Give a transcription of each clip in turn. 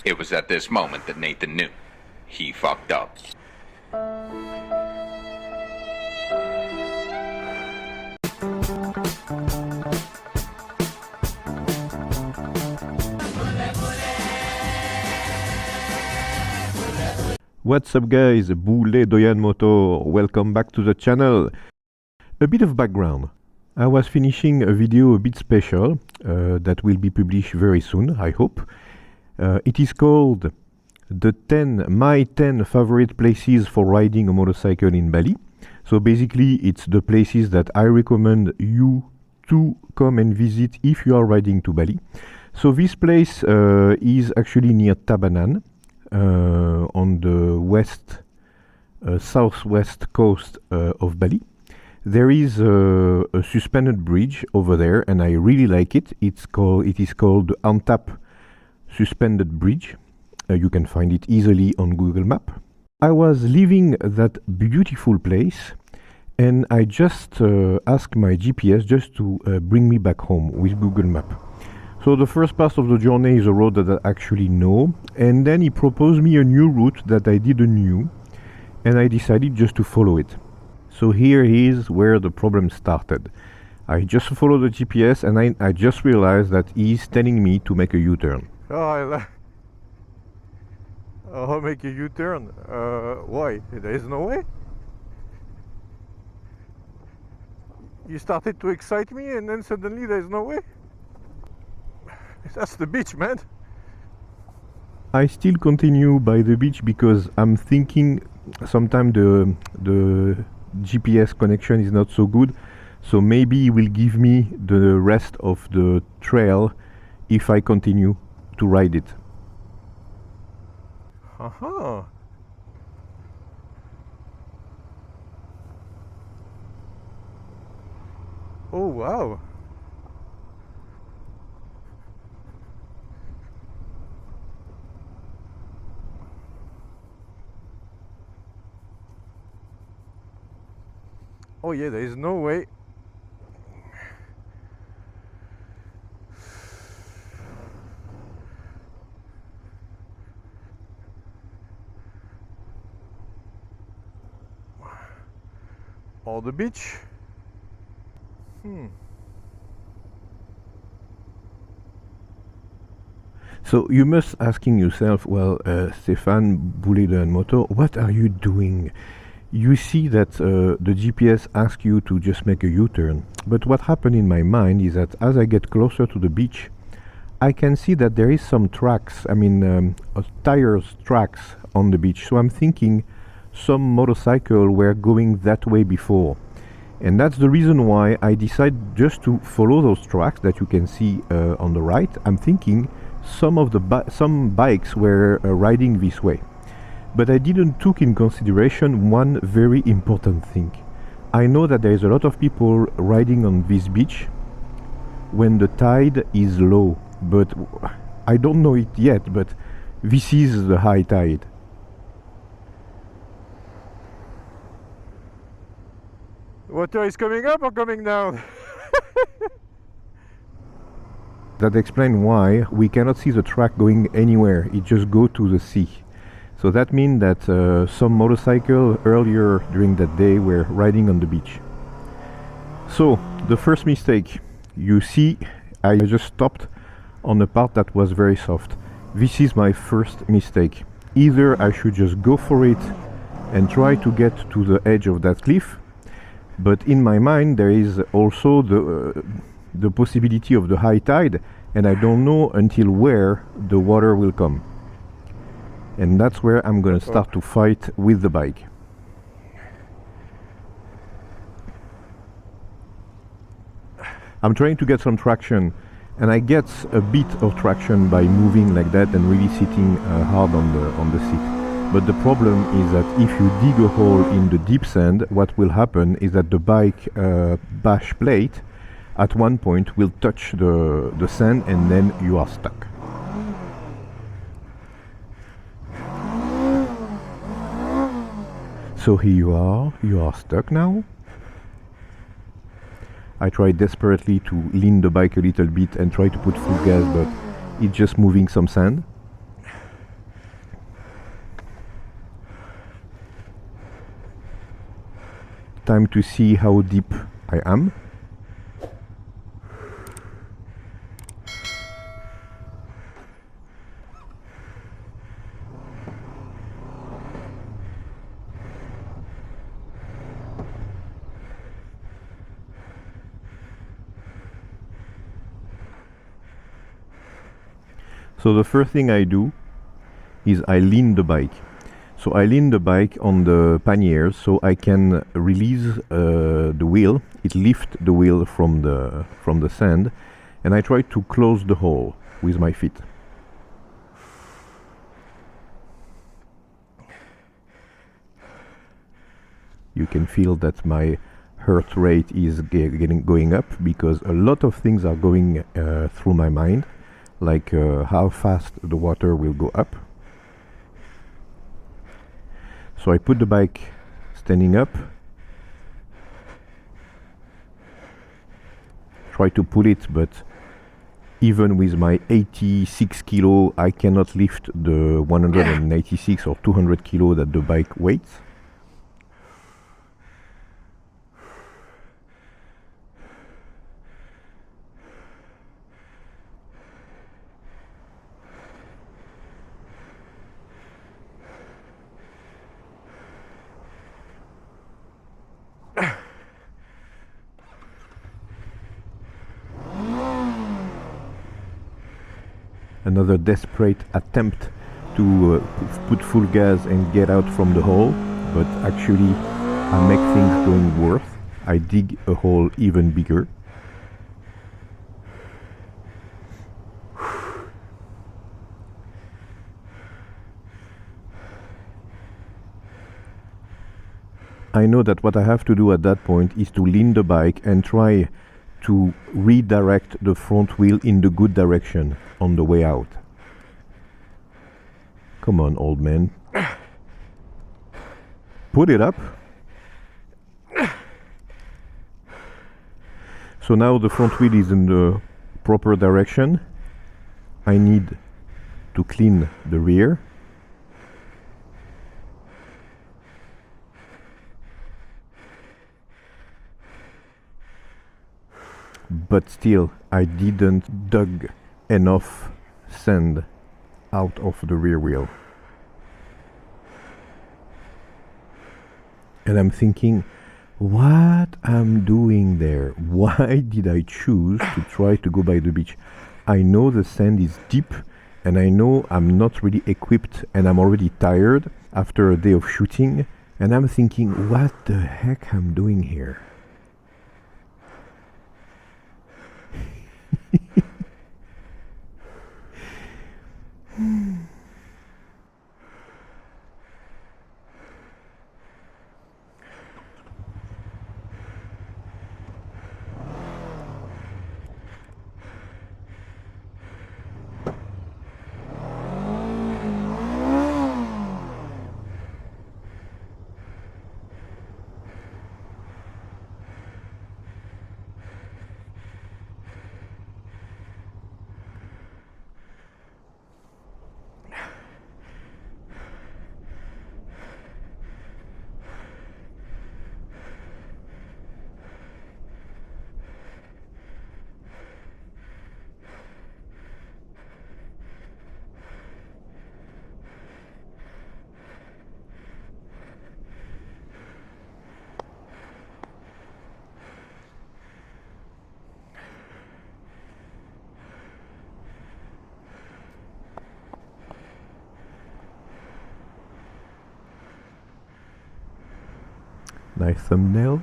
It was at this moment that Nathan knew he fucked up. What's up guys, Bule, doyan motor, welcome back to the channel. A bit of background. I was finishing a video a bit special that will be published very soon, I hope. It is called my 10 favorite places for riding a motorcycle in Bali. So basically it's the places that I recommend you to come and visit if you are riding to Bali. So this place is actually near Tabanan. On the southwest coast of Bali. There is a suspended bridge over there, and I really like it. It is called the Antap Suspended Bridge. You can find it easily on Google Map. I was leaving that beautiful place, and I just asked my GPS just to bring me back home with Google Map. So the first part of the journey is a road that I actually know, and then he proposed me a new route that I didn't know, and I decided just to follow it. So here is where the problem started. I just followed the GPS, and I just realized that he's telling me to make a U-turn. Oh, make a U-turn? Why? There is no way? You started to excite me and then suddenly there is no way? That's the beach, man. I still continue by the beach because I'm thinking sometimes the GPS connection is not so good, so maybe he will give me the rest of the trail if I continue to ride it. Uh-huh. Oh wow. Oh yeah, there is no way. Or the beach. So you must asking yourself, well, Stefan, Bule and Moto, what are you doing? You see that the GPS asks you to just make a U-turn, but what happened in my mind is that as I get closer to the beach, I can see that there is some tracks, tires tracks on the beach. So I'm thinking some motorcycle were going that way before. And that's the reason why I decided just to follow those tracks that you can see on the right. I'm thinking some bikes were riding this way. But I didn't took in consideration one very important thing. I know that there is a lot of people riding on this beach when the tide is low, but I don't know it yet, but this is the high tide. Water is coming up or coming down? That explains why we cannot see the track going anywhere, it just goes to the sea. So that means that some motorcycle earlier during that day were riding on the beach. So the first mistake, you see, I just stopped on a part that was very soft. This is my first mistake. Either I should just go for it and try to get to the edge of that cliff, but in my mind there is also the possibility of the high tide, and I don't know until where the water will come. And that's where I'm gonna start to fight with the bike. I'm trying to get some traction, and I get a bit of traction by moving like that and really sitting hard on the seat. But the problem is that if you dig a hole in the deep sand, what will happen is that the bike bash plate at one point will touch the sand, and then you are stuck. So here you are stuck now. I tried desperately to lean the bike a little bit and try to put full gas, but it's just moving some sand. Time to see how deep I am. So the first thing I do is I lean the bike. So I lean the bike on the panniers so I can release the wheel. It lifts the wheel from the sand, and I try to close the hole with my feet. You can feel that my heart rate is going up because a lot of things are going through my mind, like how fast the water will go up. So I put the bike standing up, try to pull it, but even with my 86 kilo, I cannot lift the 196 or 200 kilo that the bike weighs. Another desperate attempt to put full gas and get out from the hole, but actually I make things going worse. I dig a hole even bigger. I know that what I have to do at that point is to lean the bike and try to redirect the front wheel in the good direction on the way out. Come on, old man. Put it up. So now the front wheel is in the proper direction. I need to clean the rear. But still, I didn't dug enough sand out of the rear wheel. And I'm thinking, what I'm doing there? Why did I choose to try to go by the beach? I know the sand is deep, and I know I'm not really equipped, and I'm already tired after a day of shooting, and I'm thinking, what the heck I'm doing here? Nice thumbnail.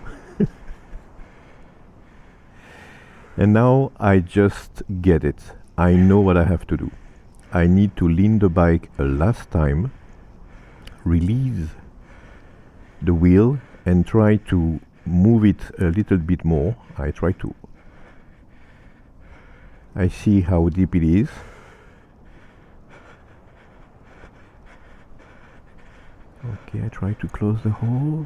And now I just get it. I know what I have to do. I need to lean the bike a last time, release the wheel, and try to move it a little bit more. I see how deep it is. Okay, I try to close the hole.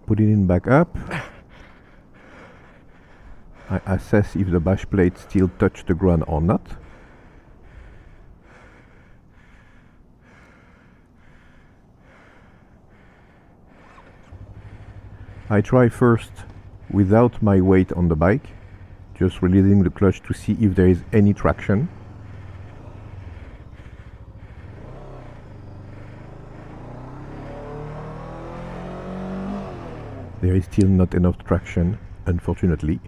Put it in back up. I assess if the bash plate still touch the ground or not. I try first without my weight on the bike, just releasing the clutch to see if there is any traction. There is still not enough traction, unfortunately.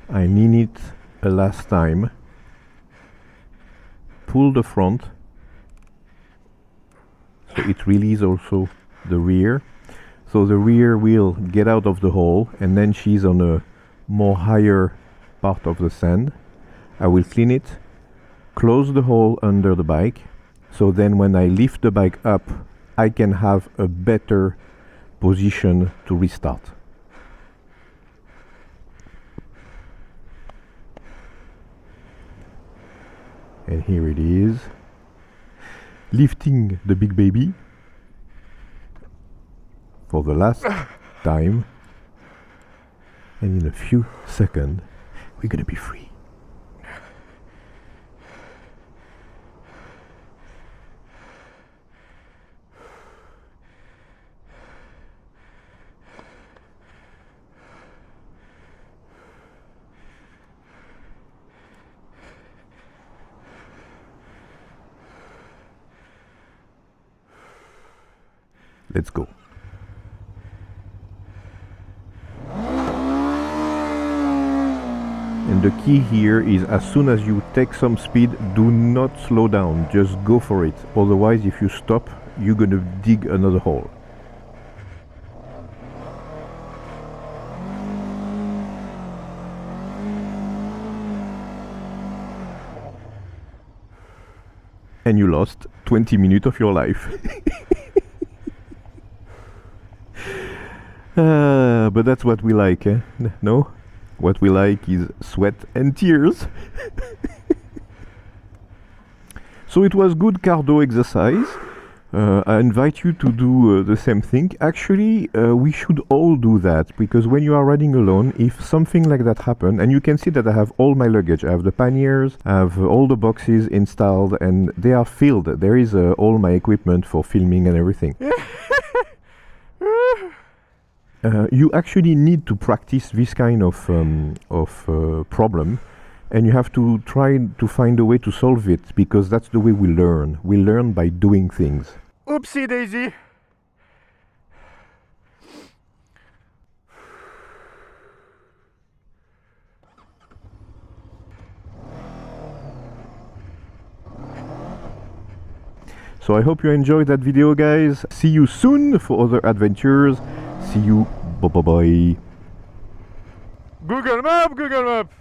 I lean it a last time, pull the front, so it releases also the rear, so the rear will get out of the hole, and then she's on a more higher part of the sand. I will clean it, close the hole under the bike, so then when I lift the bike up, I can have a better position to restart. And here it is, lifting the big baby for the last time, and in a few seconds we're gonna be free. Let's go. And the key here is, as soon as you take some speed, do not slow down, just go for it. Otherwise, if you stop, you're gonna dig another hole. And you lost 20 minutes of your life. But that's what we like, eh? No? What we like is sweat and tears. So it was good cardio exercise. I invite you to do the same thing. Actually, we should all do that, because when you are riding alone, if something like that happens, and you can see that I have all my luggage, I have the panniers, I have all the boxes installed, and they are filled. There is all my equipment for filming and everything. You actually need to practice this kind of problem, and you have to try to find a way to solve it, because that's the way we learn. We learn by doing things. Oopsie daisy. So I hope you enjoyed that video, guys. See you soon for other adventures. See you. Bye bye bye. Google Map, Google Map.